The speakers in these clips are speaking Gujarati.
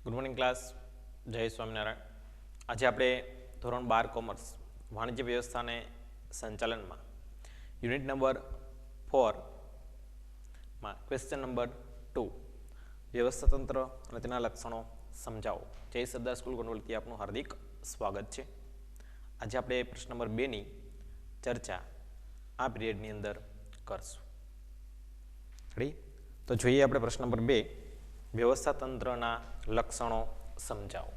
Good morning class. જય સ્વામિનારાયણ. આજે આપણે ધોરણ 12 કોમર્સ વાણિજ્ય વ્યવસ્થાને સંચાલનમાં યુનિટ નંબર 4 માં ક્વેશ્ચન નંબર 2 વ્યવસ્થાતંત્ર અને તેના લક્ષણો સમજાવો. જય સરદાર સ્કૂલ ગોંડલથી આપનું હાર્દિક સ્વાગત છે. આજે આપણે પ્રશ્ન નંબર 2 ની ચર્ચા આ પીરિયડની અંદર કરશું. રેડી? તો જોઈએ આપણે પ્રશ્ન નંબર 2, વ્યવસ્થાતંત્રના લક્ષણો સમજાવો.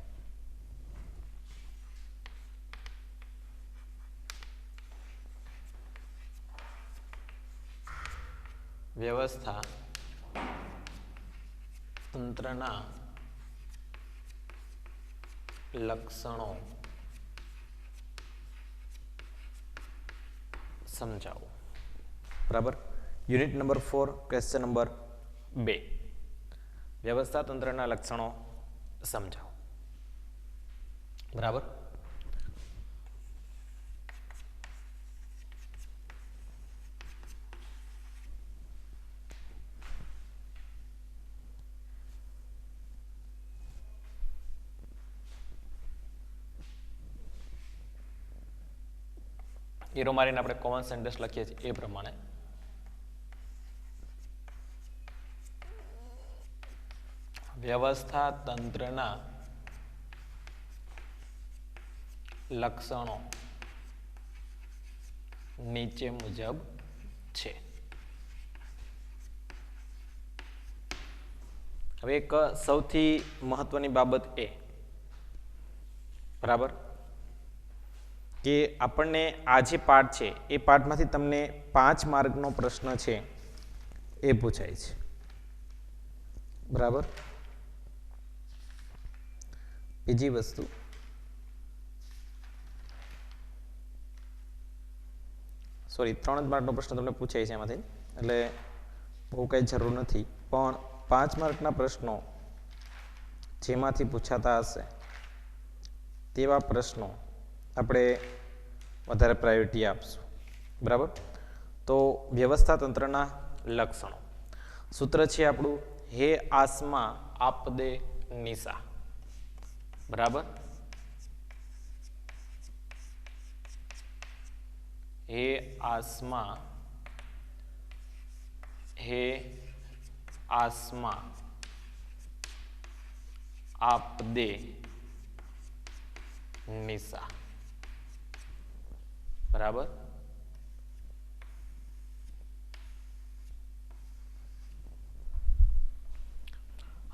વ્યવસ્થા તંત્રના લક્ષણો સમજાવો. બરાબર. યુનિટ નંબર 4 ક્વેશ્ચન નંબર 2, વ્યવસ્થા તંત્રના લક્ષણો સમજાવો. બરાબર. એરો મારીને આપણે કોમન સેન્ટેન્સ લખીએ છીએ એ પ્રમાણે વ્યવસ્થા તંત્રના લક્ષણો નીચે મુજબ છે. હવે એક સૌથી મહત્વની બાબત એ, બરાબર, કે આપણને આ જે પાઠ છે એ પાઠમાંથી તમને 5 માર્કનો પ્રશ્ન છે એ પૂછાય છે. બરાબર. બીજી વસ્તુ, સોરી 3 જ માર્કનો પ્રશ્ન તમને પૂછાય છે એમાંથી, એટલે બહુ કંઈ જરૂર નથી. પણ 5 માર્કના પ્રશ્નો જેમાંથી પૂછાતા હશે તેવા પ્રશ્નો આપણે વધારે પ્રાયોરિટી આપશું. બરાબર. તો વ્યવસ્થા તંત્રના લક્ષણો, સૂત્ર છે આપણું હે આસમા આપદે નિશા. બરાબર. હે આસમા, હે આસમા આપદે નિશા. બરાબર.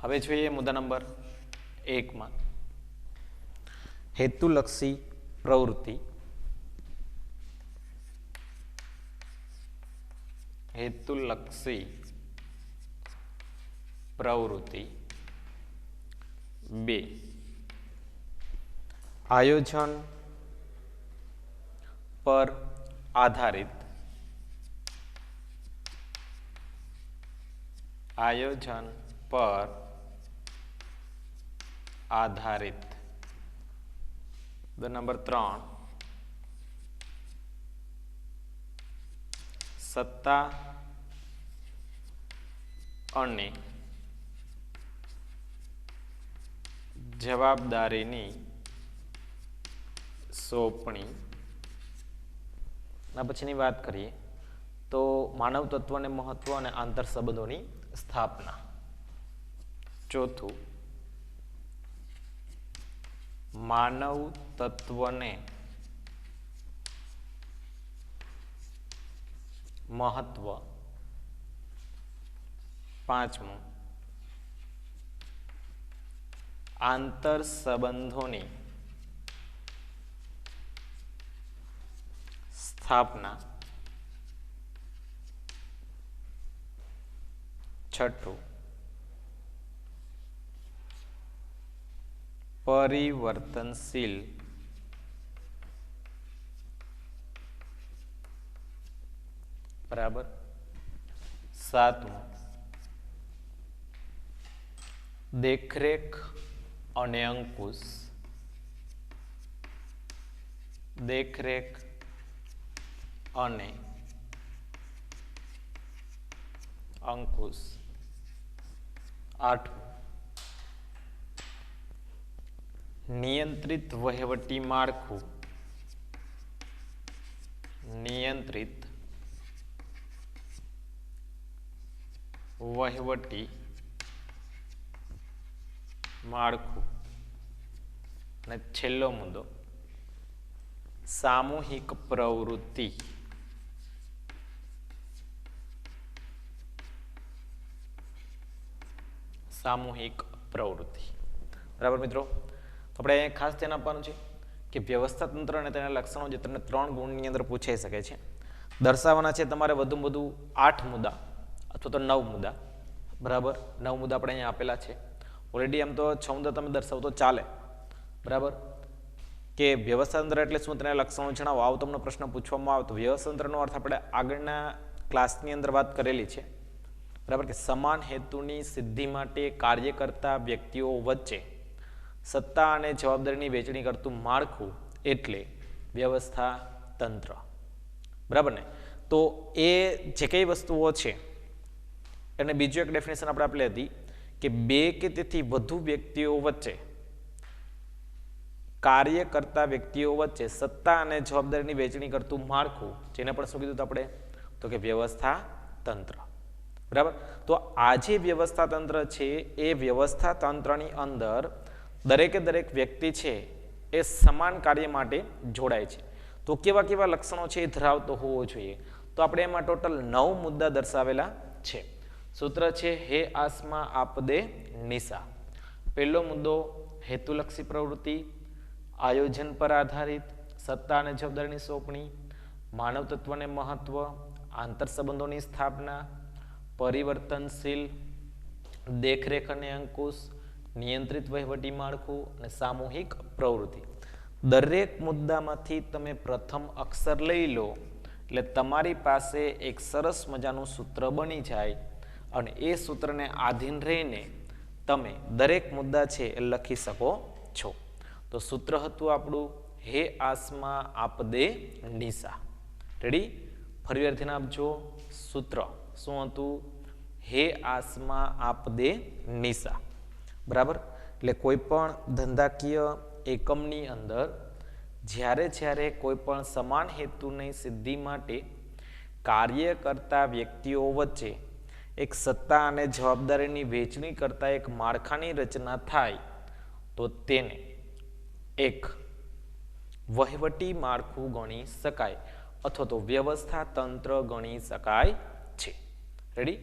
હવે જોઈએ મુદ્દા નંબર 1 માં હેતુલક્ષી પ્રવૃત્તિ. હેતુલક્ષી પ્રવૃત્તિ 2, આયોજન પર આધારિત. આયોજન પર આધારિત. નંબર 3, સત્તા અને જવાબદારીની સોંપણી. ના પછીની વાત કરીએ તો માનવ તત્વને મહત્વ અને આંતર સંબંધોની સ્થાપના. 4, માનવ તત્વને મહત્વ. 5, આંતર સંબંધોની સ્થાપના. 6, પરિવર્તનશીલ બરાબર. 7, દેખરેખ અને અંકુશ. દેખરેખ અને અંકુશ. 8, નિયંત્રિત વહીવટી માળખું, નિયંત્રિત વહીવટી માળખું. અને છેલ્લો મુદ્દો સામૂહિક પ્રવૃત્તિ. સામૂહિક પ્રવૃત્તિ. બરાબર મિત્રો, આપણે અહીંયા ખાસ ધ્યાન આપવાનું છે કે વ્યવસ્થા તંત્ર અને તેના લક્ષણો જે તમને 3 ગુણની અંદર પૂછાઈ શકે છે. દર્શાવવાના છે તમારે વધુમાં વધુ 8 મુદ્દા અથવા તો 9 મુદ્દા. બરાબર, 9 મુદ્દા આપણે અહીંયા આપેલા છે. ઓલરેડી આમ તો 6 મુદ્દા તમે દર્શાવો તો ચાલે. બરાબર, કે વ્યવસ્થા તંત્ર એટલે શું, તેના લક્ષણો જણાવો, આવો તમને પ્રશ્ન પૂછવામાં આવે તો વ્યવસ્થા તંત્રનો અર્થ આપણે આગળના ક્લાસની અંદર વાત કરેલી છે. બરાબર, કે સમાન હેતુની સિદ્ધિ માટે કાર્ય કરતા વ્યક્તિઓ વચ્ચે સત્તા અને જવાબદારીની વહેંચણી કરતું માળખું એટલે વ્યવસ્થા તંત્ર. બરાબર ને? તો એ જે કઈ વસ્તુઓ છે અને બીજું એક ડેફિનેશન આપણે આપેલી હતી કે 2 કે તેથી વધુ વ્યક્તિઓ વચ્ચે કાર્ય કરતા વ્યક્તિઓ વચ્ચે સત્તા અને જવાબદારીની વહેંચણી કરતું માળખું, જેને પણ શું કીધું આપણે, તો કે વ્યવસ્થા તંત્ર. બરાબર, તો આ જે વ્યવસ્થા તંત્ર છે એ વ્યવસ્થા તંત્રની અંદર દરેકે દરેક વ્યક્તિ છે એ સમાન કાર્ય માટે જોડાય છે. તો કેવા કેવા લક્ષણો છે એ ધરાવતો હોવો જોઈએ, તો આપણે એમાં ટોટલ 9 મુદ્દા દર્શાવેલા છે. સૂત્ર છે હે આસમા આપદે નિશા. પહેલો મુદ્દો હેતુલક્ષી પ્રવૃત્તિ, આયોજન પર આધારિત, સત્તા અને જવાબદારીની સોંપણી, માનવ તત્વને મહત્વ, આંતર સંબંધોની સ્થાપના, પરિવર્તનશીલ દેખરેખ અને અંકુશ, નિયંત્રિત વહીવટી માળખું અને સામૂહિક પ્રવૃત્તિ. દરેક મુદ્દામાંથી તમે પ્રથમ અક્ષર લઈ લો એટલે તમારી પાસે એક સરસ મજાનું સૂત્ર બની જાય અને એ સૂત્રને આધીન રહીને તમે દરેક મુદ્દા છે એ લખી શકો છો. તો સૂત્ર હતું આપણું હે આસમા આપદે નિશા. રેડી? ફરી વાર ધ્યાન આપજો. સૂત્ર શું હતું? હે આસમા આપદે નિશા. બરાબર, એટલે કોઈ પણ ધંધાકીય એકમની અંદર જ્યારે કોઈ પણ સમાન હેતુની સિદ્ધિ માટે કાર્ય કરતા વ્યક્તિઓ વચ્ચે એક સત્તા અને જવાબદારીની વહેંચણી કરતા એક માળખાની રચના થાય તો તેને એક વહીવટી માળખું ગણી શકાય અથવા તો વ્યવસ્થા તંત્ર ગણી શકાય છે. રેડી?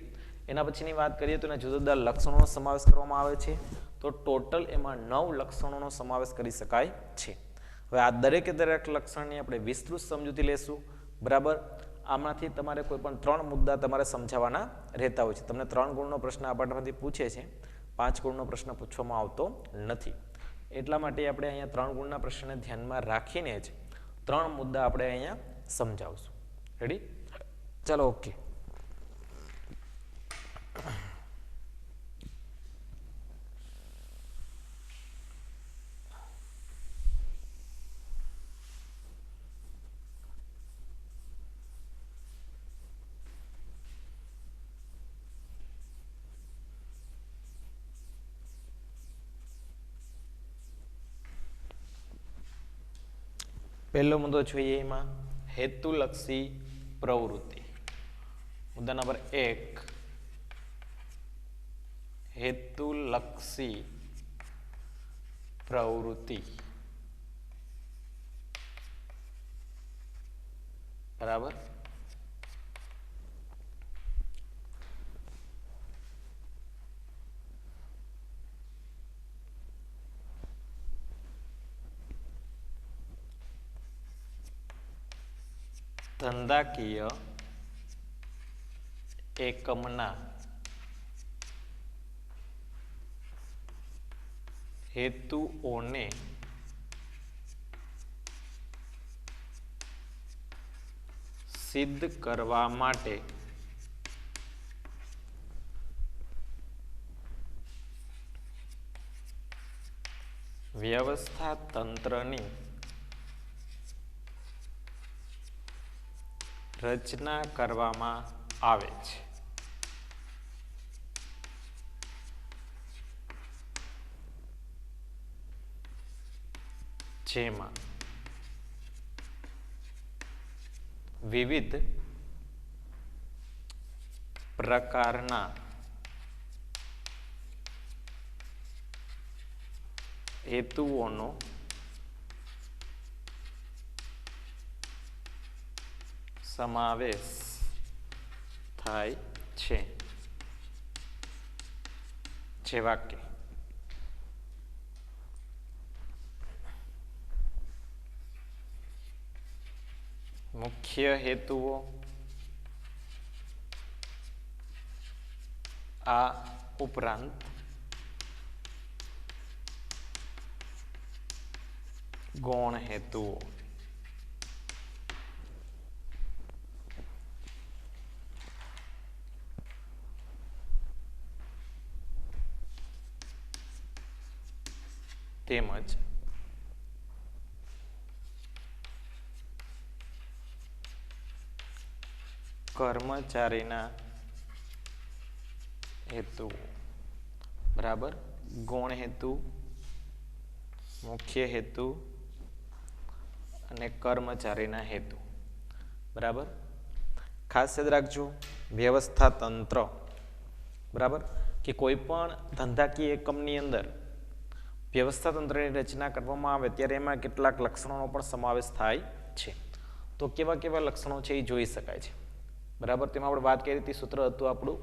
એના પછીની વાત કરીએ તો એના જુદા જુદા લક્ષણોનો સમાવેશ કરવામાં આવે છે. તો ટોટલ એમાં 9 લક્ષણોનો સમાવેશ કરી શકાય છે. હવે આ દરેકે દરેક લક્ષણની આપણે વિસ્તૃત સમજૂતી લેશું. બરાબર, આમાંથી તમારે કોઈ પણ 3 મુદ્દા તમારે સમજાવવાના રહેતા હોય છે. તમને 3 ગુણનો પ્રશ્ન આ પાઠમાંથી પૂછે છે, 5 ગુણનો પ્રશ્ન પૂછવામાં આવતો નથી. એટલા માટે આપણે અહીંયા 3 ગુણના પ્રશ્નને ધ્યાનમાં રાખીને જ 3 મુદ્દા આપણે અહીંયા સમજાવશું. રેડી? ચાલો, ઓકે. પહેલો મુદ્દો જોઈએ એમાં હેતુલક્ષી પ્રવૃત્તિ. મુદ્દા નંબર 1, હેતુલક્ષી પ્રવૃત્તિ. બરાબર, ધંધાકીય એકમના હેતુઓને સિદ્ધ કરવા માટે વ્યવસ્થા તંત્રની રચના કરવામાં આવે છે. જેમાં વિવિધ પ્રકારના હેતુઓનો સમાવેશ થાય છે, જેવા કે મુખ્ય હેતુઓ, આ ઉપરાંત ગૌણ હેતુઓ. તેમજ કર્મચારીના હેતુ. બરાબર, ગૌણ હેતુ, મુખ્ય હેતુ અને કર્મચારીના હેતુ. બરાબર, ખાસ યાદ રાખજો વ્યવસ્થા તંત્ર. બરાબર, કે કોઈ પણ ધંધાકીય એકમની અંદર વ્યવસ્થા તંત્રની રચના કરવામાં આવે ત્યારે એમાં કેટલાક લક્ષણોનો પણ સમાવેશ થાય છે. તો કેવા કેવા લક્ષણો છે એ જોઈ શકાય છે. બરાબર, તેમાં આપણે વાત કરી હતી, સૂત્ર હતું આપણું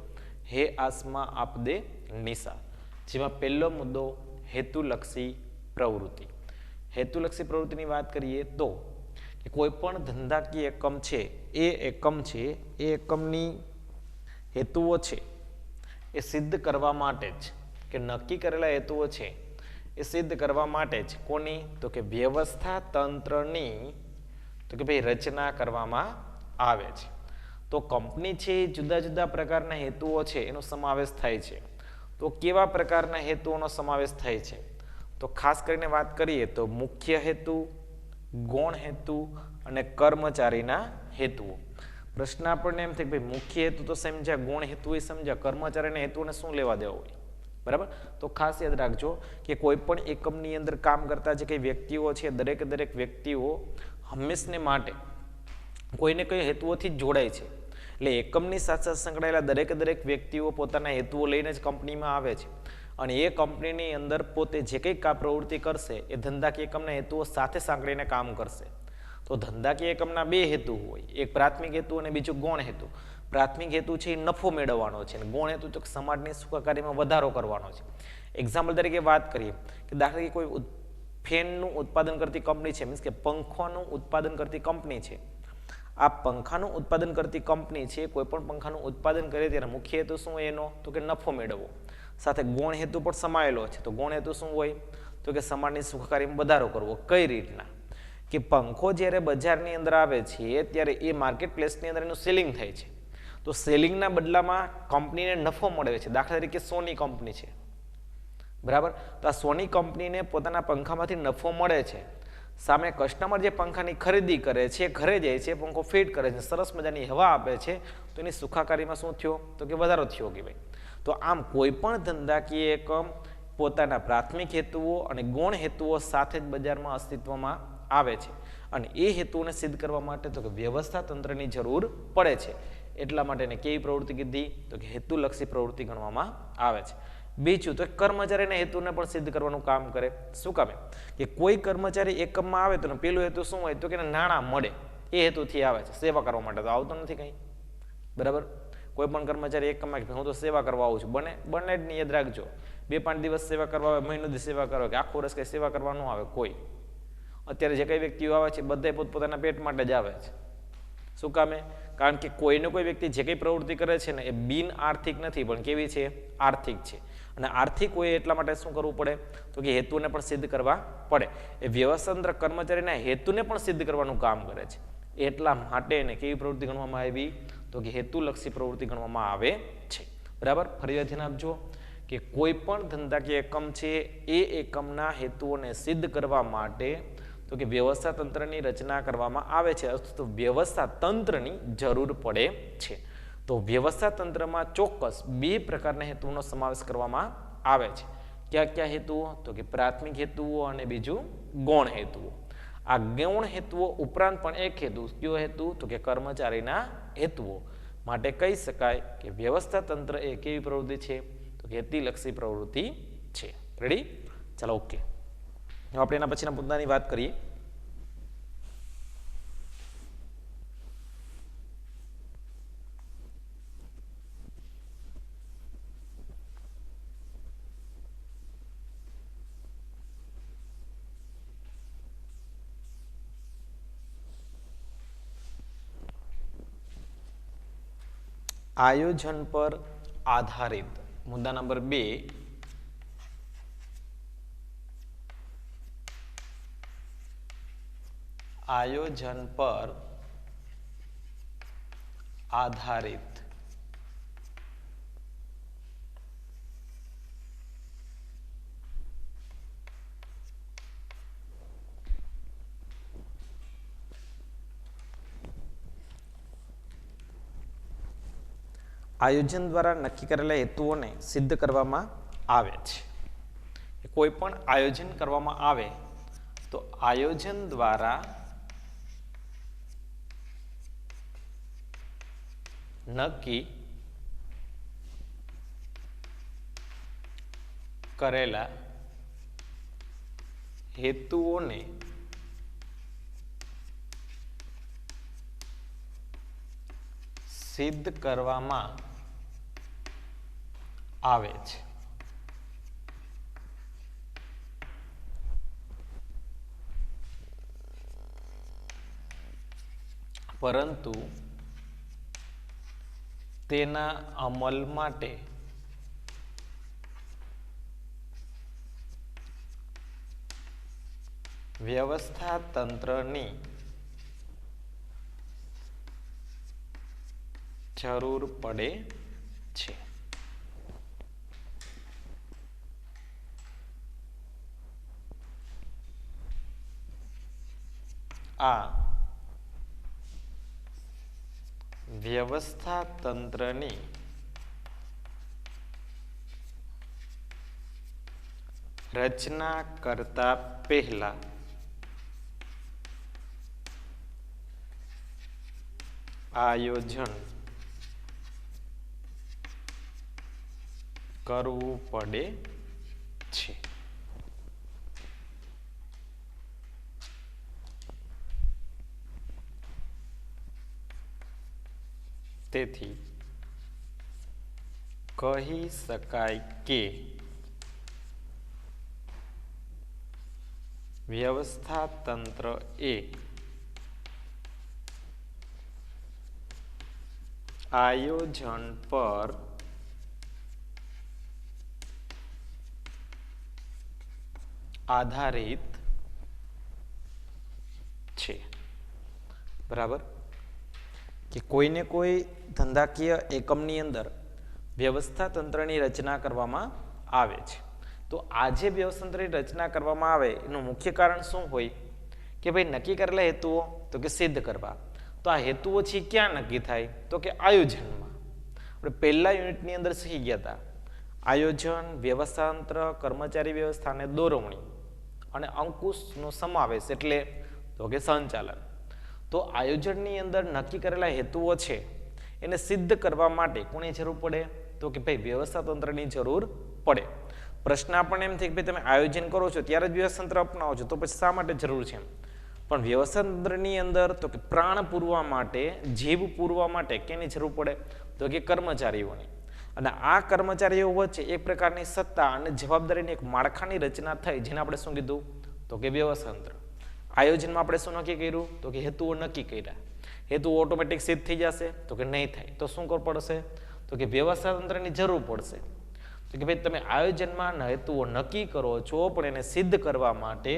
હે આસમા આપદે નિશા, જેમાં પહેલો મુદ્દો હેતુલક્ષી પ્રવૃત્તિ. હેતુલક્ષી પ્રવૃત્તિની વાત કરીએ તો કે કોઈ પણ ધંધાકીય એકમ છે, એ એકમની હેતુઓ છે એ સિદ્ધ કરવા માટે જ, કે નક્કી કરેલા હેતુઓ છે એ સિદ્ધ કરવા માટે જ કોની, તો કે વ્યવસ્થા તંત્રની તો કે ભાઈ રચના કરવામાં આવે છે. તો કંપની છે એ જુદા જુદા પ્રકારના હેતુઓ છે એનો સમાવેશ થાય છે. તો કેવા પ્રકારના હેતુઓનો સમાવેશ થાય છે, તો ખાસ કરીને વાત કરીએ તો મુખ્ય હેતુ, ગૌણ હેતુ અને કર્મચારીના હેતુઓ. પ્રશ્ન આપણને એમ થાય કે ભાઈ મુખ્ય હેતુ તો સમજ્યા, ગૌણ હેતુ એ સમજ્યા, કર્મચારીના હેતુને શું લેવા દેવા હોય. બરાબર, તો ખાસ યાદ રાખજો કે કોઈ પણ એકમની અંદર કામ કરતા જે કઈ વ્યક્તિઓ છે, દરેક વ્યક્તિઓ હંમેશને માટે કોઈને કઈ હેતુઓથી જ જોડાય છે. એટલે એકમની સાથે સંકળાયેલા દરેક વ્યક્તિઓ પોતાના હેતુઓ લઈને જ કંપનીમાં આવે છે અને એ કંપનીની અંદર પોતે જે કંઈ પ્રવૃત્તિ કરશે એ ધંધાકીય એકમના હેતુઓ સાથે સાંકળીને કામ કરશે. તો ધંધાકીય એકમના બે હેતુ હોય, એક પ્રાથમિક હેતુ અને બીજું ગૌણ હેતુ. પ્રાથમિક હેતુ છે એ નફો મેળવવાનો છે અને ગૌણ હેતુ તો સમાજની સુખાકારીમાં વધારો કરવાનો છે. એક્ઝામ્પલ તરીકે વાત કરીએ કે દાખલા તરીકે કોઈ ફેનનું ઉત્પાદન કરતી કંપની છે, મીન્સ કે પંખાનું ઉત્પાદન કરતી કંપની છે. આ પંખાનું ઉત્પાદન કરતી કંપની છે, કોઈ પણ પંખાનું ઉત્પાદન કરે ત્યારે મુખ્ય હેતુ શું હોય એનો, તો કે નફો મેળવવો. સાથે ગૌણ હેતુ પણ સમાયેલો છે. તો ગૌણ હેતુ શું હોય, તો કે સમાજની સુખાકારીમાં વધારો કરવો. કઈ રીતના, કે પંખો જ્યારે બજારની અંદર આવે છે ત્યારે એ માર્કેટ પ્લેસની અંદર એનું સેલિંગ થાય છે. તો સેલિંગના બદલામાં કંપનીને નફો મળે છે. દાખલા તરીકે સોની કંપની છે. બરાબર, તો આ સોની કંપનીને પોતાના પંખામાંથી નફો મળે છે. સામે કસ્ટમર જે પંખાની ખરીદી કરે છે, ઘરે જાય છે, પંખો ફિટ કરે છે, સરસ મજાની હવા આપે છે, તો એની સુખાકારીમાં શું થયો, તો કે વધારો થયો કે ભાઈ. તો આમ કોઈ પણ ધંધાકીય એકમ પોતાના પ્રાથમિક હેતુઓ અને ગૌણ હેતુઓ સાથે જ બજારમાં અસ્તિત્વમાં આવે છે અને એ હેતુઓને સિદ્ધ કરવા માટે તો કે વ્યવસ્થા તંત્રની જરૂર પડે છે. એટલા માટે એને કેવી પ્રવૃત્તિ કીધી, તો કે હેતુલક્ષી પ્રવૃત્તિ ગણવામાં આવે છે. બીજું તો કર્મચારીના હેતુને પણ સિદ્ધ કરવાનું કામ કરે. શું કામે, કે કોઈ કર્મચારી એકમમાં આવે તો પેલું હેતુ શું હોય, તો કે નાણાં મળે, એ હેતુથી આવે છે. સેવા કરવા માટે તો આવતો નથી કંઈ. બરાબર, કોઈ પણ કર્મચારી એકમમાં હું તો સેવા કરવા આવું છું, બને જ નહીં. યાદ રાખજો, 2-5 દિવસ સેવા કરવા આવે, મહિનો દી સેવા કરવા, કે આખું વર્ષ કંઈ સેવા કરવા ન આવે કોઈ. અત્યારે જે કઈ વ્યક્તિઓ આવે છે બધા પોતપોતાના પેટ માટે જ આવે છે. શું કામે, કારણ કે કોઈને કોઈ વ્યક્તિ જે કંઈ પ્રવૃત્તિ કરે છે ને એ બિન આર્થિક નથી, પણ કેવી છે, આર્થિક છે. અને આર્થિક હોય એટલા માટે શું કરવું પડે, તો કે હેતુને પણ સિદ્ધ કરવા પડે. એ વ્યવસ્થાતંત્ર કર્મચારીના હેતુને પણ સિદ્ધ કરવાનું કામ કરે છે. એટલા માટે એને કેવી પ્રવૃત્તિ ગણવામાં આવી, તો કે હેતુલક્ષી પ્રવૃત્તિ ગણવામાં આવે છે. બરાબર, ફરી ધ્યાન આપજો કે કોઈ પણ ધંધાકીય એકમ છે એ એકમના હેતુઓને સિદ્ધ કરવા માટે તો કે વ્યવસ્થા તંત્રની રચના કરવામાં આવે છે, અથવા તો વ્યવસ્થા તંત્રની જરૂર પડે છે. તો વ્યવસ્થા તંત્રમાં ચોક્કસ 2 પ્રકારના હેતુઓનો સમાવેશ કરવામાં આવે છે. क्या क्या हेतुओं? तो कि प्राथमिक हेतुओं और बीजू गौण हेतुओं। आ गौण हेतुओं उपरांत पण एक हेतु, क्यो हेतु? तो कि कर्मचारीना हेतुओं माटे कही शकाय कि व्यवस्था तंत्र ए केवी प्रवृत्ति छे? तो कि हेतुलक्षी प्रवृत्ति छे। रेडी? चलो ओके। આપણે એના પછીના મુદ્દાની વાત કરીએ। आयोजन पर आधारित मुद्दा नंबर 2, आयोजन पर आधारित आयोजन द्वारा नक्की करेला हेतुओने सिद्ध करवामां आवे छे। कोईपण आयोजन करवामां आवे तो आयोजन द्वारा नक्की करेला हेतुओने सिद्ध करवामां आवे छे। परंतु तेना अमल माटे व्यवस्था तंत्रनी जरूर पड़े छे। आ व्यवस्था तंत्रनी रचना करता पहला आयोजन करवू पड़े छे। तेथी कही शकाय के व्यवस्था तंत्र ए आयोजन पर आधारित छे। बराबर कि कोई ने कोई धंधाकीय एकमनी अंदर व्यवस्था तंत्रनी रचना करवामां आवे छे। तो आज व्यवस्था तंत्रनी रचना करवामां आवे एनुं मुख्य कारण शुं होय कि भाई नक्की करेला हेतुओ तो कि सिद्ध करवा। तो आ हेतुओ छे क्या नक्की थाय? तो कि आयोजनमां। आपणे पहेला युनिटनी अंदर शीखी गया था आयोजन, व्यवस्था तंत्र, कर्मचारी व्यवस्था अने दोरवणी अने अंकुशनो समावेश एटले तो कि संचालन। तो आयोजननी अंदर नक्की करेला हेतुओ छे एने सिद्ध करवा माटे कोनी जरूर पड़े? तो कि भाई व्यवस्था तंत्रनी जरूर पड़े। प्रश्न आपणे एम थाय के भाई तमे आयोजन करो छो त्यारे ज व्यवस्था तंत्र अपनावो छो तो पछी शा माटे जरूर छे? पण व्यवस्था तंत्रनी अंदर तो कि प्राण पूरवा माटे, जीव पूरवा माटे केनी जरूर पड़े? तो कि कर्मचारीओनी। અને આ કર્મચારીઓ વચ્ચે એક પ્રકારની સત્તા અને જવાબદારીની એક માળખાની રચના થઈ જેને આપણે શું કીધું? તો કે વ્યવસ્થાતંત્ર। આયોજનમાં આપણે શું નક્કી કર્યું? તો કે હેતુઓ નક્કી કર્યા। હેતુઓ ઓટોમેટિક સિદ્ધ થઈ જશે? તો કે નહીં થાય। તો શું કરવું પડશે? તો કે વ્યવસ્થાતંત્રની જરૂર પડશે। તો કે ભાઈ તમે આયોજનમાં હેતુઓ નક્કી કરો છો પણ એને સિદ્ધ કરવા માટે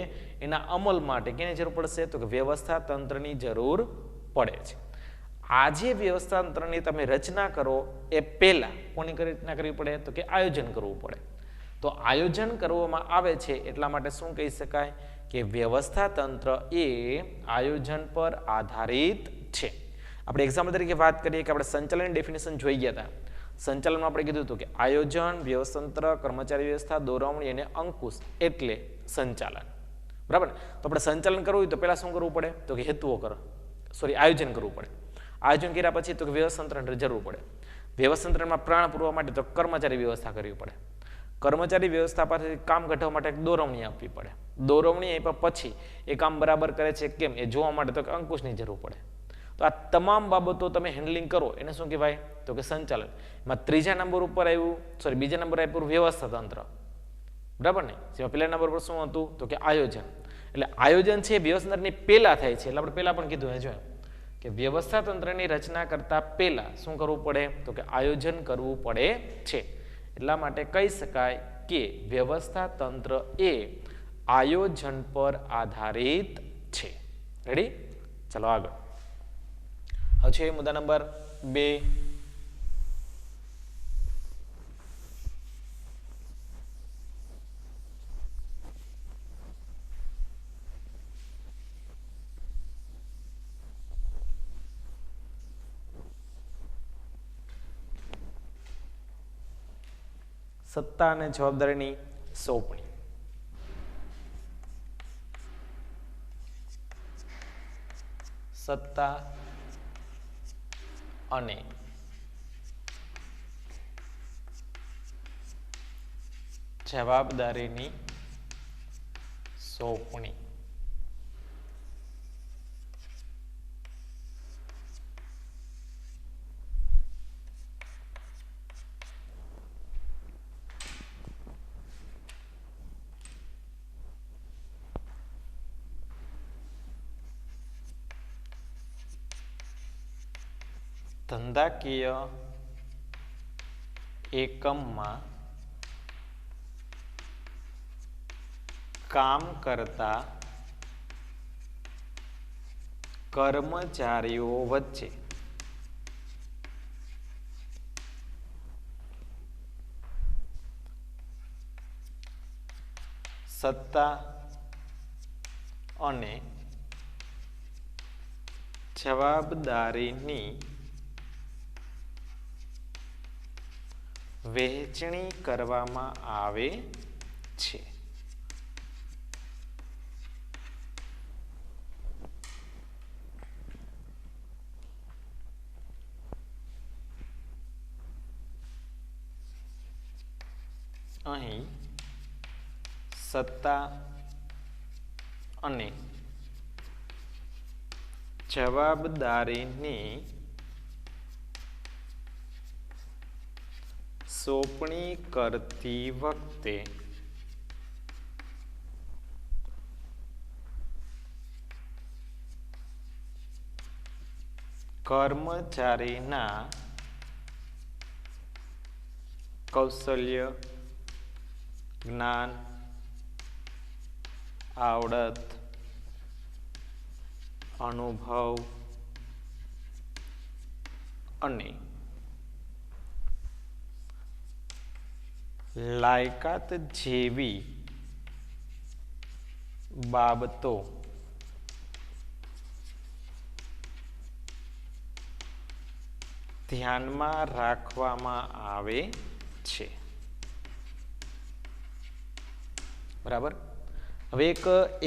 એના અમલ માટે કેની જરૂર પડશે? તો કે વ્યવસ્થાતંત્રની જરૂર પડે છે। આજે વ્યવસ્થાતંત્રની તમે રચના કરો એ પહેલા કોની રચના કરવી પડે? તો કે આયોજન કરવું પડે। તો આયોજન કરવામાં આવે છે એટલા માટે શું કહી શકાય કે વ્યવસ્થાતંત્ર એ આયોજન પર આધારિત છે। આપણે એક્ઝામ્પલ તરીકે વાત કરીએ કે આપણે સંચાલનની ડેફિનેશન જોઈ ગયા હતા સંચાલનમાં આપણે કીધું હતું કે આયોજન, વ્યવસ્થાતંત્ર, કર્મચારી વ્યવસ્થા, દોરવણી અને અંકુશ એટલે સંચાલન. બરાબર ને? તો આપણે સંચાલન કરવું હોય તો પહેલાં શું કરવું પડે? તો કે હેતુઓ આયોજન કરવું પડે. આયોજન કર્યા પછી તો કે વ્યવસ્થાતંત્રની જરૂર પડે. વ્યવસ્થાતંત્રમાં પ્રાણ પૂરવા માટે તો કર્મચારી વ્યવસ્થા કરવી પડે. કર્મચારી વ્યવસ્થા પાસેથી કામ કાઢવા માટે એક દોરવણી આપવી પડે. દોરવણી આપ્યા પછી એ કામ બરાબર કરે છે કેમ એ જોવા માટે તો કે અંકુશની જરૂર પડે. તો આ તમામ બાબતો તમે હેન્ડલિંગ કરો એને શું કહેવાય? તો કે સંચાલન. એમાં બીજા નંબર આપ્યું વ્યવસ્થાતંત્ર. બરાબર ને? જેમાં પહેલા નંબર પર શું હતું? તો કે આયોજન. એટલે આયોજન છે વ્યવસ્થાતંત્રની પહેલા થાય છે. એટલે આપણે પહેલા પણ કીધું જો કે વ્યવસ્થાતંત્રની રચના કરતા પહેલા શું કરવું પડે? તો કે આયોજન કરવું પડે છે. એટલા માટે કહી શકાય કે વ્યવસ્થાતંત્ર એ આયોજન પર આધારિત છે. રેડી? ચલો આગળ. હવે છે મુદ્દા નંબર 2. સત્તા અને જવાબદારીની સોંપણી. સત્તા અને જવાબદારીની સોંપણી. ધંધાકીય એકમમાં કામ કરતા કર્મચારીઓ વચ્ચે સત્તા અને જવાબદારીની વહેંચણી કરવામાં આવે છે. અહીં સત્તા અને જવાબદારીની સોંપણી કરતી વખતે કર્મચારીના કૌશલ્ય, જ્ઞાન, આવડત, અનુભવ અને લાયકાત જેવી બાબતો ધ્યાનમાં રાખવામાં આવે છે. બરાબર. હવે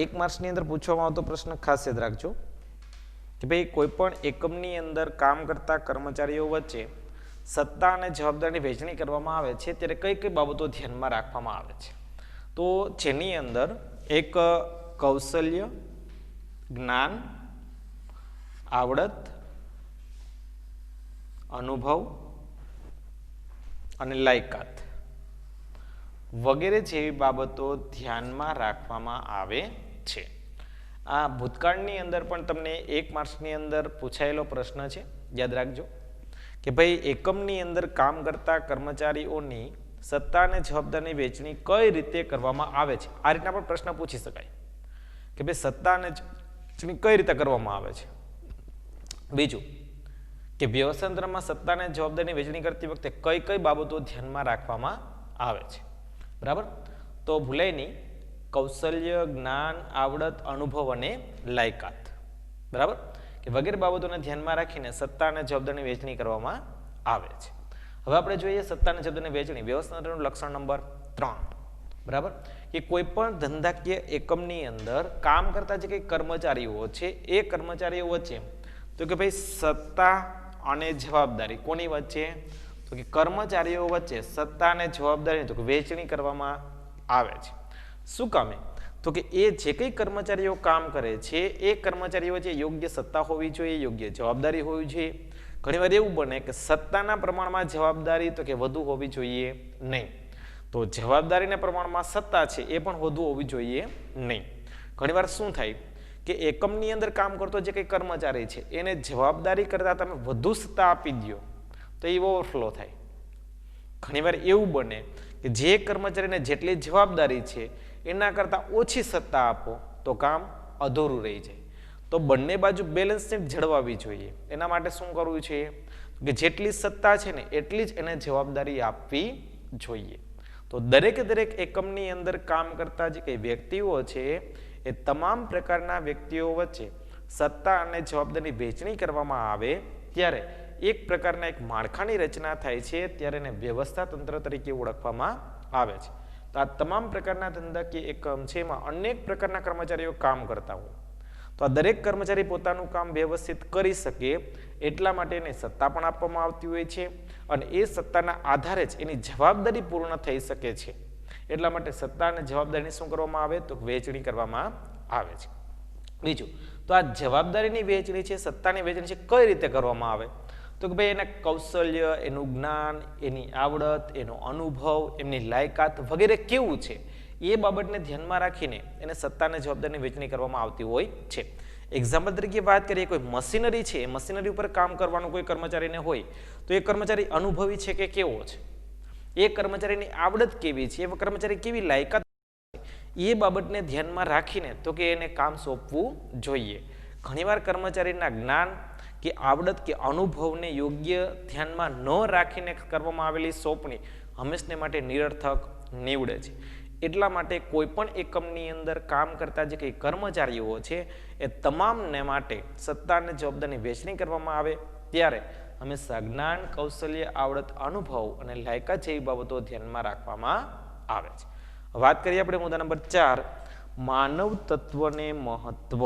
એક માર્ક્સની અંદર પૂછવામાં આવતો પ્રશ્ન ખાસ યાદ રાખજો કે ભાઈ કોઈ પણ એકમની અંદર કામ કરતા કર્મચારીઓ વચ્ચે સત્તા અને જવાબદારીની વહેંચણી કરવામાં આવે છે ત્યારે કઈ કઈ બાબતો ધ્યાનમાં રાખવામાં આવે છે? તો જેની અંદર એક કૌશલ્ય, જ્ઞાન, આવડત, અનુભવ અને લાયકાત વગેરે જેવી બાબતો ધ્યાનમાં રાખવામાં આવે છે. આ ભૂતકાળની અંદર પણ તમને 1 માર્ક્સની અંદર પૂછાયેલો પ્રશ્ન છે, યાદ રાખજો કે ભાઈ એકમની અંદર કામ કરતા કર્મચારીઓની સત્તા અને જવાબદારીની વહેંચણી કઈ રીતે કરવામાં આવે છે. આ રીતના પણ પ્રશ્ન પૂછી શકાય કે ભાઈ સત્તા અને વહેંચણી કઈ રીતે કરવામાં આવે છે. બીજું કે વ્યવસ્થાતંત્રમાં સત્તા અને જવાબદારીની વહેંચણી કરતી વખતે કઈ કઈ બાબતો ધ્યાનમાં રાખવામાં આવે છે. બરાબર. તો ભૂલાય નહીં, કૌશલ્ય, જ્ઞાન, આવડત, અનુભવ અને લાયકાત. બરાબર કે વગેરે બાબતોને ધ્યાનમાં રાખીને સત્તા અને જવાબદારીની વહેંચણી કરવામાં આવે છે. હવે આપણે જોઈએ સત્તાના શબ્દની વહેંચણી. વ્યવસ્થા તંત્રનું લક્ષણ નંબર 3. બરાબર, કે કોઈ પણ ધંધાકીય એકમની અંદર કામ કરતા જે કંઈ કર્મચારીઓ છે એ કર્મચારીઓ વચ્ચે તો કે ભાઈ સત્તા અને જવાબદારી કોની વચ્ચે? તો કે કર્મચારીઓ વચ્ચે સત્તા અને જવાબદારી તો કે વહેંચણી કરવામાં આવે છે. શું કામે? તો કે એ જે કંઈ કર્મચારીઓ કામ કરે છે એ કર્મચારીઓ વચ્ચે યોગ્ય સત્તા હોવી જોઈએ, યોગ્ય જવાબદારી હોવી જોઈએ. ઘણીવાર એવું બને કે સત્તાના પ્રમાણમાં જવાબદારી તો કે વધુ હોવી જોઈએ નહીં, તો જવાબદારીના પ્રમાણમાં સત્તા છે એ પણ વધુ હોવી જોઈએ નહીં. ઘણીવાર શું થાય કે એકમની અંદર કામ કરતો જે કંઈ કર્મચારી છે એને જવાબદારી કરતાં તમે વધુ સત્તા આપી દો તો એ ઓવરફ્લો થાય. ઘણીવાર એવું બને કે જે કર્મચારીને જેટલી જવાબદારી છે એના કરતાં ઓછી સત્તા આપો તો કામ અધૂરું રહી જાય. તો બંને બાજુ બેલેન્સને જળવાવી જોઈએ. એના માટે શું કરવું છે કે જેટલી સત્તા છે ને એટલી જ એને જવાબદારી આપવી જોઈએ. તો દરેક એકમની અંદર કામ કરતા જે કંઈ વ્યક્તિઓ છે એ તમામ પ્રકારના વ્યક્તિઓ વચ્ચે સત્તા અને જવાબદારીની વહેંચણી કરવામાં આવે ત્યારે એક પ્રકારના એક માળખાની રચના થાય છે, ત્યારે એને વ્યવસ્થા તંત્ર તરીકે ઓળખવામાં આવે છે. તો આ તમામ પ્રકારના ધંધાકીય એકમ છે એમાં અનેક પ્રકારના કર્મચારીઓ કામ કરતા હોય, તો આ દરેક કર્મચારી પોતાનું કામ વ્યવસ્થિત કરી શકે એટલા માટે એને સત્તા પણ આપવામાં આવતી હોય છે અને એ સત્તાના આધારે જ એની જવાબદારી પૂર્ણ થઈ શકે છે. એટલા માટે સત્તા અને જવાબદારીની શું કરવામાં આવે? તો વહેંચણી કરવામાં આવે છે. બીજું, તો આ જવાબદારીની વહેંચણી છે, સત્તાની વહેંચણી છે, કઈ રીતે કરવામાં આવે? તો કે ભાઈ એના કૌશલ્ય, એનું જ્ઞાન, એની આવડત, એનો અનુભવ, એમની લાયકાત વગેરે કેવું છે એ બાબતને ધ્યાનમાં રાખીને એને સત્તા અને જવાબદારીની વહેંચણી કરવામાં આવતી હોય છે. એક્ઝામ્પલ તરીકે વાત કરીએ, કોઈ મશીનરી છે, એ મશીનરી ઉપર કામ કરવાનું કોઈ કર્મચારીને હોય તો એ કર્મચારી અનુભવી છે કે કેવો છે, એ કર્મચારીની આવડત કેવી છે, એ કર્મચારી કેવી લાયકાત એ બાબતને ધ્યાનમાં રાખીને તો કે એને કામ સોંપવું જોઈએ. ઘણીવાર કર્મચારીના જ્ઞાન કે આવડત કે અનુભવને યોગ્ય ધ્યાનમાં ન રાખીને કરવામાં આવેલી સોંપણી હંમેશને માટે નિરર્થક નીવડે છે. એટલા માટે કોઈ પણ એકમની અંદર કામ કરતા જે કંઈ કર્મચારીઓ છે એ તમામને માટે સત્તા અને જવાબદારીની વહેંચણી કરવામાં આવે ત્યારે હંમેશા જ્ઞાન, કૌશલ્ય, આવડત, અનુભવ અને લાયકાત જેવી બાબતો ધ્યાનમાં રાખવામાં આવે છે. વાત કરીએ આપણે મુદ્દા નંબર 4, માનવ તત્વને મહત્વ.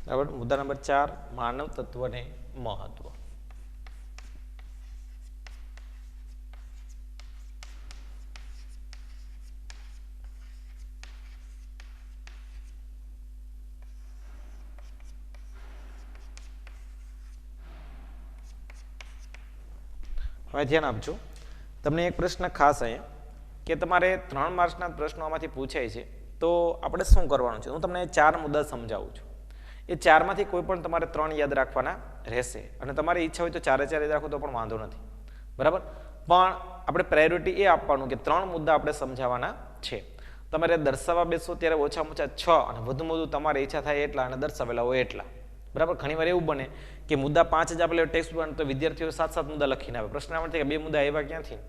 બરાબર, મુદ્દા નંબર 4, માનવ તત્વને મહત્વ. હવે ધ્યાન આપજો, તમને એક પ્રશ્ન ખાસ અહીંયા કે તમારે 3 માર્ક્સના પ્રશ્નો આમાંથી પૂછાય છે, તો આપણે શું કરવાનું છે? હું તમને 4 મુદ્દા સમજાવું છું. એ 4માંથી કોઈ પણ તમારે 3 યાદ રાખવાના રહેશે અને તમારી ઈચ્છા હોય તો 4 યાદ રાખો તો પણ વાંધો નથી. બરાબર, પણ આપણે પ્રાયોરિટી એ આપવાનું કે 3 મુદ્દા આપણે સમજાવવાના છે. તમારે દર્શાવવા બેસો ત્યારે ઓછામાં ઓછા 6 અને વધુમાં વધુ તમારી ઈચ્છા થાય એટલા અને દર્શાવેલા હોય એટલા. બરાબર, ઘણીવાર એવું બને કે મુદ્દા 5 જ આપેલા ટેક્સ્ટ બુક તો વિદ્યાર્થીઓ 7 મુદ્દા લખીને આવે. પ્રશ્ન આવે કે 2 મુદ્દા આવ્યા ક્યાંથી?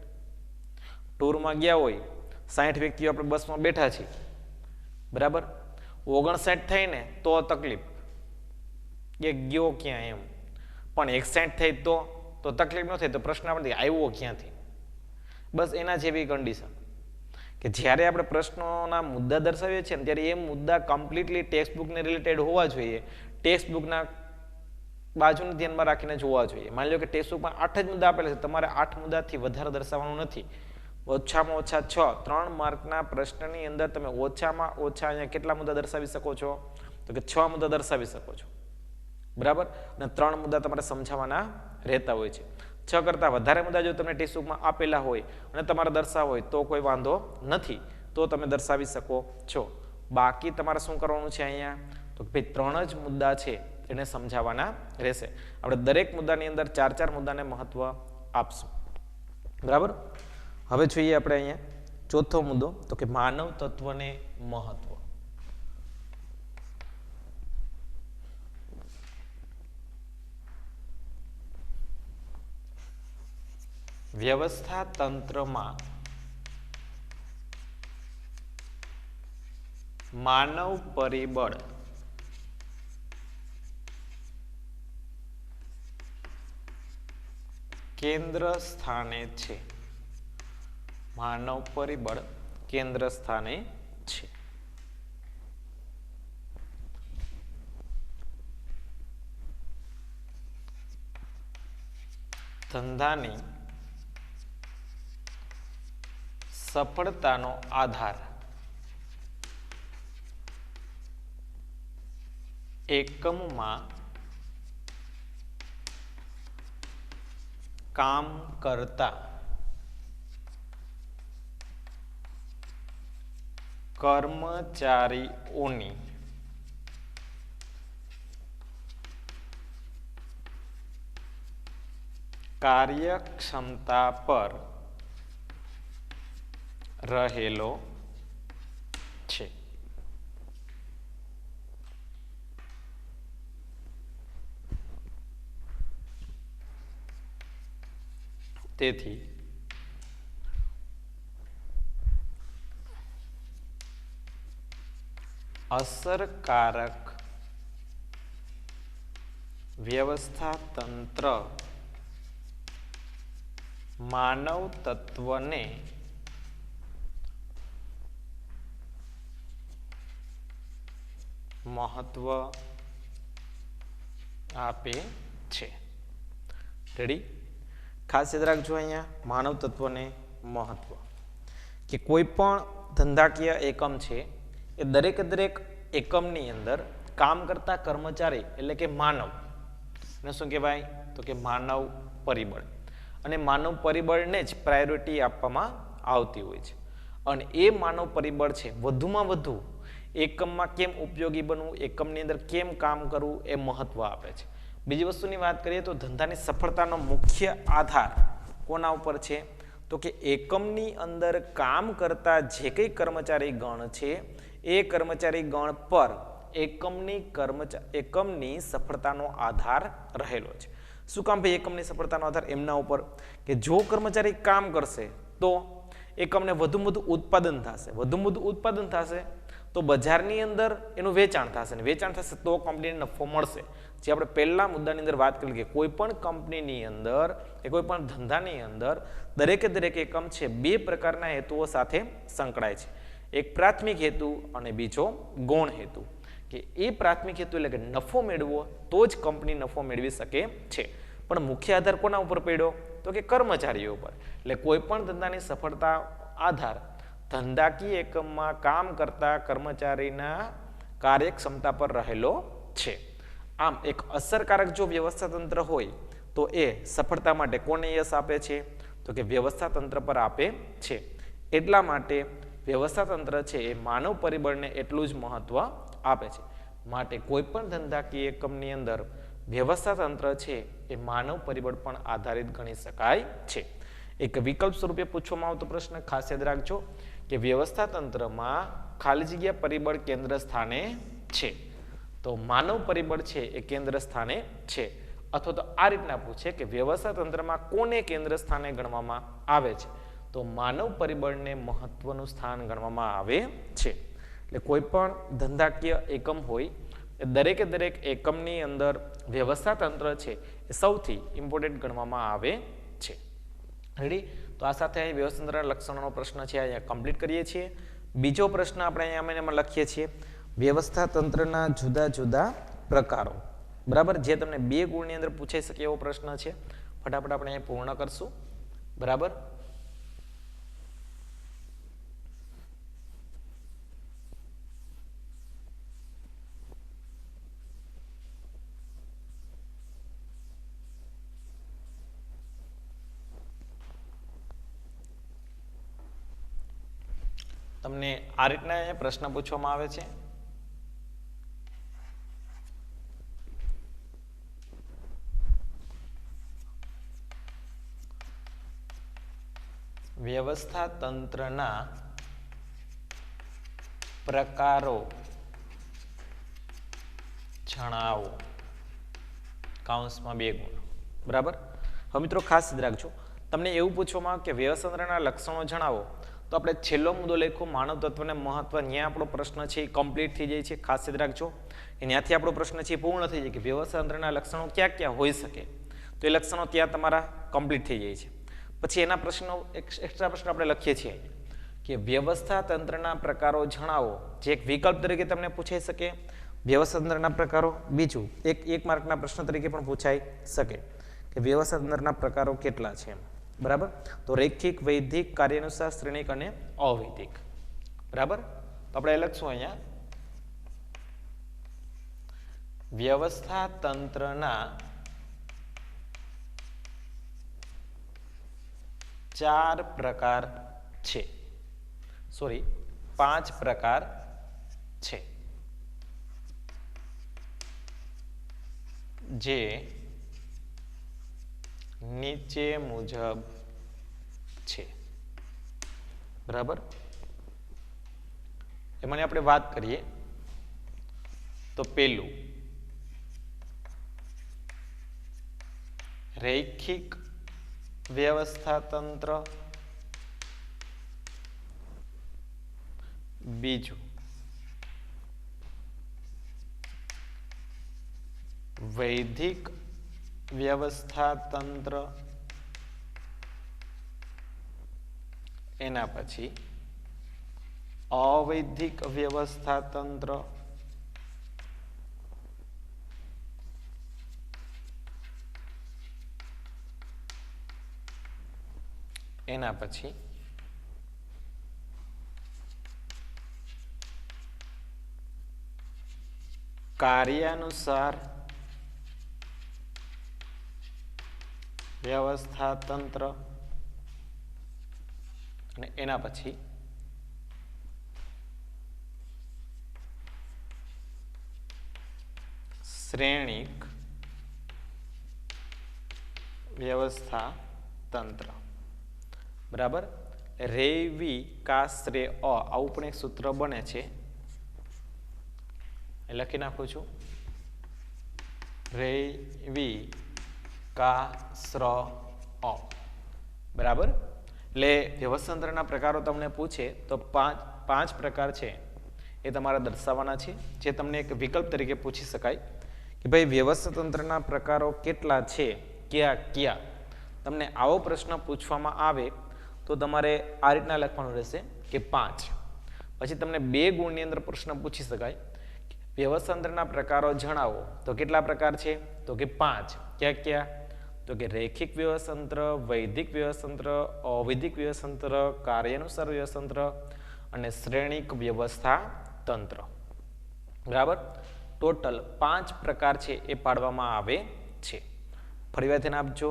ટૂરમાં ગયા હોય, 60 વ્યક્તિઓ આપણે બસમાં બેઠા છીએ, બરાબર, 59 થઈને તો તકલીફ, એ ગયો ક્યાં એમ, પણ 61 થઈ તો તકલીફ ન થઈ, તો પ્રશ્ન આપણે આવ્યો ક્યાંથી? બસ એના જેવી કન્ડિશન કે જ્યારે આપણે પ્રશ્નોના મુદ્દા દર્શાવીએ છીએ ને ત્યારે એ મુદ્દા કમ્પ્લીટલી ટેક્સ્ટ બુકને રિલેટેડ હોવા જોઈએ, ટેક્સ્ટ બુકના બાજુને ધ્યાનમાં રાખીને જોવા જોઈએ. માની લો કે ટેક્સ્ટ બુકમાં 8 જ મુદ્દા આપેલા છે, તમારે 8 મુદ્દાથી વધારે દર્શાવવાનું નથી. ઓછામાં ઓછા 6, 3 માર્કના પ્રશ્નની અંદર તમે ઓછામાં ઓછા અહીંયા કેટલા મુદ્દા દર્શાવી શકો છો? તો કે 6 મુદ્દા દર્શાવી શકો છો. બરાબર, અને 3 મુદ્દા તમારે સમજાવવાના રહેતા હોય છે. 6 કરતાં વધારે મુદ્દા જો તમને ટેક્સ્ટ બુકમાં આપેલા હોય અને તમારે દર્શાવવા હોય તો કોઈ વાંધો નથી, તો તમે દર્શાવી શકો છો. બાકી તમારે શું કરવાનું છે અહીંયા? તો ભાઈ 3 જ મુદ્દા છે એને સમજાવવાના રહેશે. આપણે દરેક મુદ્દાની અંદર 4 મુદ્દાને મહત્વ આપશું. બરાબર, હવે જોઈએ આપણે અહીંયા ચોથો મુદ્દો તો કે માનવ તત્વને મહત્વ. વ્યવસ્થા તંત્રમાં માનવ પરિબળ કેન્દ્ર સ્થાને છે. માનવ પરિબળ કેન્દ્ર સ્થાને છે. ધંધાની સફળતાનો આધાર એકમમાં કામ કરતા કર્મચારીઓની કાર્યક્ષમતા પર રહેલો છે. તેથી અસરકારક વ્યવસ્થા તંત્ર માનવ તત્વને મહત્વ આપે છે. રેડી? ખાસ યાદ રાખજો અહીંયા માનવ તત્વને મહત્વ કે કોઈ પણ ધંધાકીય એકમ છે એ દરેક એકમની અંદર કામ કરતા કર્મચારી એટલે કે માનવ ને શું કહેવાય તો કે માનવ પરિબળ, અને માનવ પરિબળને જ પ્રાયોરિટી આપવામાં આવતી હોય છે. અને એ માનવ પરિબળ છે વધુમાં વધુ એકમમાં કેમ ઉપયોગી બનવું, એકમની અંદર કેમ કામ કરવું એ મહત્વ આપે છે. બીજી વસ્તુની વાત કરીએ તો ધંધાની સફળતાનો મુખ્ય આધાર કોના ઉપર છે તો કે એકમની અંદર કામ કરતા જે કંઈ કર્મચારી ગણ છે એ કર્મચારી ગણ પર એકમની સફળતાનો આધાર રહેલો છે. શું કામ ભાઈ એકમની સફળતાનો આધાર? એમના ઉપર કે જો કર્મચારી કામ કરશે તો એકમને વધુ ઉત્પાદન થશે, વધુ ઉત્પાદન થશે તો બજારની અંદર એનું વેચાણ થશે, અને વેચાણ થશે તો કંપનીને નફો મળશે. જે આપણે પહેલા મુદ્દાની અંદર વાત કરી કે કોઈ પણ કંપનીની અંદર કે કોઈ પણ ધંધાની અંદર દરેક એકમ છે બે પ્રકારના હેતુઓ સાથે સંકળાય છે. એક પ્રાથમિક હેતુ અને બીજો ગૌણ હેતુ. કે એ પ્રાથમિક હેતુ એટલે કે નફો મેળવવો તો જ કંપની નફો મેળવી શકે છે. પણ મુખ્ય આધાર કોના ઉપર પડ્યો તો કે કર્મચારીઓ ઉપર. એટલે કોઈ પણ ધંધાની સફળતા આધાર ધંધાકીય એકમમાં કામ કરતા કર્મચારીના કાર્યક્ષમતા પર રહેલો છે. આમ એક અસરકારક જો વ્યવસ્થા તંત્ર હોય તો એ સફળતા માટે કોને યશ આપે છે તો કે વ્યવસ્થા તંત્ર પર આપે છે. એટલા માટે વ્યવસ્થા તંત્ર છે એ માનવ પરિબળને એટલું જ મહત્વ આપે છે. માટે કોઈ પણ ધંધાકીય એકમની અંદર વ્યવસ્થા તંત્ર છે એ માનવ પરિબળ પણ આધારિત ગણી શકાય છે. એક વિકલ્પ સ્વરૂપે પૂછવામાં આવતો પ્રશ્ન ખાસ યાદ રાખજો કે વ્યવસ્થા તંત્રમાં ખાલી જગ્યા પરિબળ કેન્દ્ર સ્થાને છે, તો માનવ પરિબળ છે એ કેન્દ્ર સ્થાને છે. અથવા તો આ રીતના પૂછે કે વ્યવસ્થા તંત્રમાં કોને કેન્દ્ર સ્થાને ગણવામાં આવે છે, તો માનવ પરિબળને મહત્વનું સ્થાન ગણવામાં આવે છે. એટલે કોઈ પણ ધંધાકીય એકમ હોય એ દરેક એકમની અંદર વ્યવસ્થા તંત્ર છે એ સૌથી ઇમ્પોર્ટન્ટ ગણવામાં આવે છે. રેડી? તો આ સાથે અહીં વ્યવસ્થા તંત્રના લક્ષણોનો પ્રશ્ન છે અહીંયા કમ્પ્લીટ કરીએ છીએ. બીજો પ્રશ્ન આપણે અહીંયા લખીએ છીએ વ્યવસ્થા તંત્રના જુદા જુદા પ્રકારો. બરાબર? જે તમને 2 ગુણની અંદર પૂછાઈ શકે એવો પ્રશ્ન છે. ફટાફટ આપણે અહીંયા પૂર્ણ કરશું. બરાબર? તમને આ રીતના પ્રશ્ન પૂછવામાં આવે છે. વ્યવસ્થા તંત્રના પ્રકારો જણાવો કૌંસમાં 2 ગુણ. બરાબર. હવે મિત્રો ખાસ યાદ રાખજો, તમને એવું પૂછવામાં કે વ્યવસ્થાતંત્રના લક્ષણો જણાવો તો આપણે છેલ્લો મુદ્દો લખ્યો માનવ તત્વને મહત્વ. ત્યાં આપણો પ્રશ્ન છે એ કમ્પ્લીટ થઈ જાય છે. ખાસ યાદ રાખજો, ત્યાંથી આપણો પ્રશ્ન છે એ પૂર્ણ થઈ જાય કે વ્યવસ્થાતંત્રના લક્ષણો ક્યાં ક્યાં હોઈ શકે, તો એ લક્ષણો ત્યાં તમારા કમ્પ્લીટ થઈ જાય છે. પછી એના પ્રશ્નો એક્સ્ટ્રા પ્રશ્ન આપણે લખીએ છીએ કે વ્યવસ્થાતંત્રના પ્રકારો જણાવો, જે એક વિકલ્પ તરીકે તમને પૂછાઈ શકે. વ્યવસ્થાતંત્રના પ્રકારો બીજું એક માર્કના પ્રશ્ન તરીકે પણ પૂછાઈ શકે કે વ્યવસ્થાતંત્રના પ્રકારો કેટલા છે. બરાબર. તો રૈખિક, વૈધિક, કાર્યાનુસાર, શ્રેણિક અને અવૈધિક. બરાબર. તો આપણે લખશું અહીંયા વ્યવસ્થાતંત્રના 4 પ્રકાર છે, 5 પ્રકાર છે, જે નીચે મુજબ છે. બરાબર. એમાંની આપણે વાત કરીએ તો પહેલું રૈખિક વ્યવસ્થાતંત્ર, બીજું વૈધિક વ્યવસ્થાતંત્ર, એના પછી અવૈધિક વ્યવસ્થાતંત્ર, એના પછી કાર્યાનુસાર વ્યવસ્થાતંત્ર, અને એના પછી શ્રેણિક વ્યવસ્થાતંત્ર. બરાબર. રેવી કાશ્રે અ આવું પણ એક સૂત્ર બને છે, લખી નાખું છું. રેવી કાશ્ર અ. બરાબર. એટલે વ્યવસ્થાતંત્રના પ્રકારો તમને પૂછે તો 5 પ્રકાર છે એ તમારે દર્શાવવાના છે, જે તમને એક વિકલ્પ તરીકે પૂછી શકાય કે ભાઈ વ્યવસ્થાતંત્રના પ્રકારો કેટલા છે, કયા કયા. તમને આવો પ્રશ્ન પૂછવામાં આવે તો તમારે આ રીતના લખવાનું રહેશે કે 5. પછી તમને 2 ગુણની અંદર પ્રશ્ન પૂછી શકાય વ્યવસ્થાતંત્રના પ્રકારો જણાવો તો કેટલા પ્રકાર છે, તો કે 5. ક્યાં ક્યાં, તો કે રૈખિક વ્યવસ્થાતંત્ર, વૈધિક વ્યવસ્થાતંત્ર, અવૈધિક વ્યવસ્થાતંત્ર, કાર્યાનુસાર વ્યવસ્થાતંત્ર અને શ્રેણિક વ્યવસ્થાતંત્ર. બરાબર. ટોટલ 5 પ્રકાર છે એ પાડવામાં આવે છે. ફરીવાર ધ્યાન આપજો,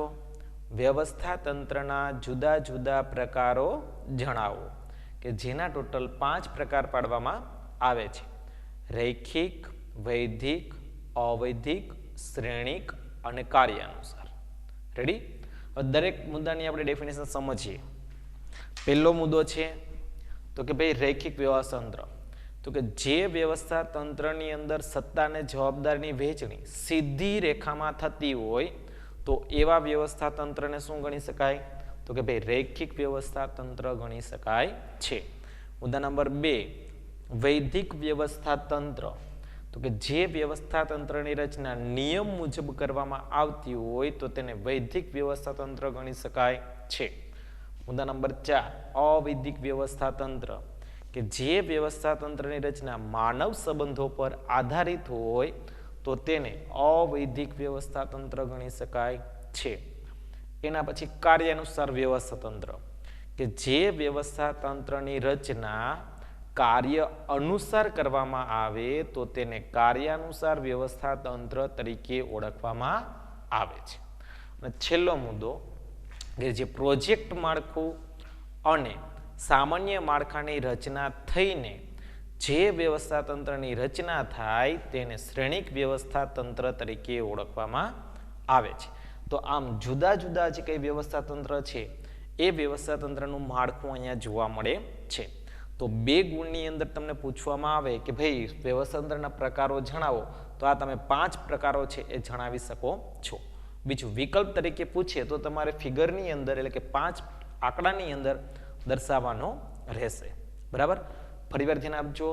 વ્યવસ્થાતંત્રના જુદા જુદા પ્રકારો જણાવો કે જેના ટોટલ 5 પ્રકાર પાડવામાં આવે છે. રૈખિક, વૈધિક, અવૈધિક, શ્રેણિક અને કાર્યાનુસાર. રેડી. દરેક મુદ્દાની આપણે ડેફિનેશન સમજીએ. પહેલો મુદ્દો છે તો કે ભાઈ રૈખિક વ્યવસ્થાતંત્ર, તો કે જે વ્યવસ્થાતંત્રની અંદર સત્તા અને જવાબદારીની વહેંચણી સીધી રેખામાં થતી હોય તો એવા વ્યવસ્થાતંત્રને શું ગણી શકાય, તો કે ભાઈ રૈખિક વ્યવસ્થાતંત્ર ગણી શકાય છે. મુદ્દા નંબર 2 વૈધિક વ્યવસ્થાતંત્ર, તો કે જે વ્યવસ્થાતંત્રની રચના નિયમ મુજબ કરવામાં આવતી હોય તો તેને વૈધિક વ્યવસ્થાતંત્ર ગણી શકાય છે. મુદ્દા નંબર 4 અવૈધિક વ્યવસ્થાતંત્ર, કે જે વ્યવસ્થાતંત્રની રચના માનવ સંબંધો પર આધારિત હોય તો તેને અવૈધિક વ્યવસ્થાતંત્ર ગણી શકાય છે. એના પછી કાર્યાનુસાર વ્યવસ્થાતંત્ર, કે જે વ્યવસ્થાતંત્રની રચના કાર્ય અનુસાર કરવામાં આવે તો તેને કાર્યાનુસાર વ્યવસ્થાતંત્ર તરીકે ઓળખવામાં આવે છે. અને છેલ્લો મુદ્દો કે જે પ્રોજેક્ટ માળખું અને સામાન્ય માળખાની રચના થઈને જે વ્યવસ્થાતંત્રની રચના થાય તેને શ્રેણિક વ્યવસ્થાતંત્ર તરીકે ઓળખવામાં આવે છે. તો આમ જુદા જુદા જે કઈ વ્યવસ્થાતંત્ર છે એ વ્યવસ્થાતંત્રનું માળખું અહીંયા જોવા મળે છે. તો 2 ગુણની અંદર તમને પૂછવામાં આવે કે ભાઈ વ્યવસ્થાતંત્રના પ્રકારો જણાવો, તો આ તમે 5 પ્રકારો છે એ જણાવી શકો છો. બીજું વિકલ્પ તરીકે પૂછે તો તમારે ફિગરની અંદર એટલે કે 5 આંકડાની અંદર દર્શાવવાનો રહેશે. બરાબર, ફરીવાર ધ્યાન આપજો.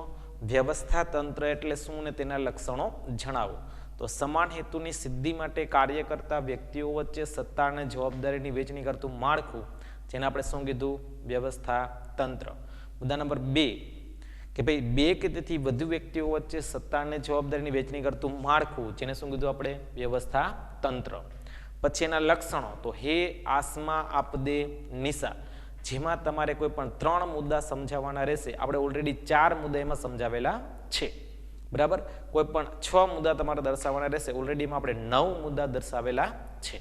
વ્યવસ્થા તંત્ર એટલે શું ને તેના લક્ષણો જણાવો. તો સમાન હેતુની સિદ્ધિ માટે કાર્ય કરતા વ્યક્તિઓ વચ્ચે સત્તા અને જવાબદારીની વહેંચણી કરતું માળખું, જેને આપણે શું કીધું? વ્યવસ્થા તંત્ર. મુદ્દા નંબર 2 કે ભાઈ 2 કે તેથી વધુ વ્યક્તિઓ વચ્ચે સત્તા અને જવાબદારીની વહેંચણી કરતું માળખું, જેને શું કીધું આપણે? વ્યવસ્થા તંત્ર. પછી એના લક્ષણો તો હે આસમા આપદે નિશા, જેમાં તમારે કોઈ પણ 3 મુદ્દા સમજાવવાના રહેશે. આપણે ઓલરેડી 4 મુદ્દા એમાં સમજાવેલા છે. બરાબર, કોઈ પણ 6 મુદ્દા તમારે દર્શાવવાના રહેશે. ઓલરેડી એમાં આપણે 9 મુદ્દા દર્શાવેલા છે.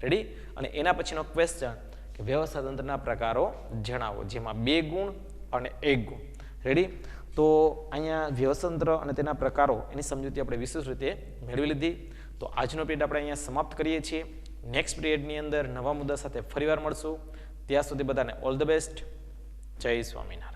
રેડી? અને એના પછીનો ક્વેશ્ચન કે વ્યવસ્થાતંત્રના પ્રકારો જણાવો, જેમાં 2 ગુણ અને 1 ગુણ. રેડી? તો અહીંયા વ્યવસ્થાતંત્ર અને તેના પ્રકારો એની સમજૂતી આપણે વિશેષ રીતે મેળવી લીધી. તો આજનો પીરિયડ આપણે અહીંયા સમાપ્ત કરીએ છીએ. નેક્સ્ટ પીરિયડની અંદર નવા મુદ્દા સાથે ફરીવાર મળશું. ત્યાં સુધી બધાને ઓલ ધ બેસ્ટ. જય સ્વામિનારાયણ.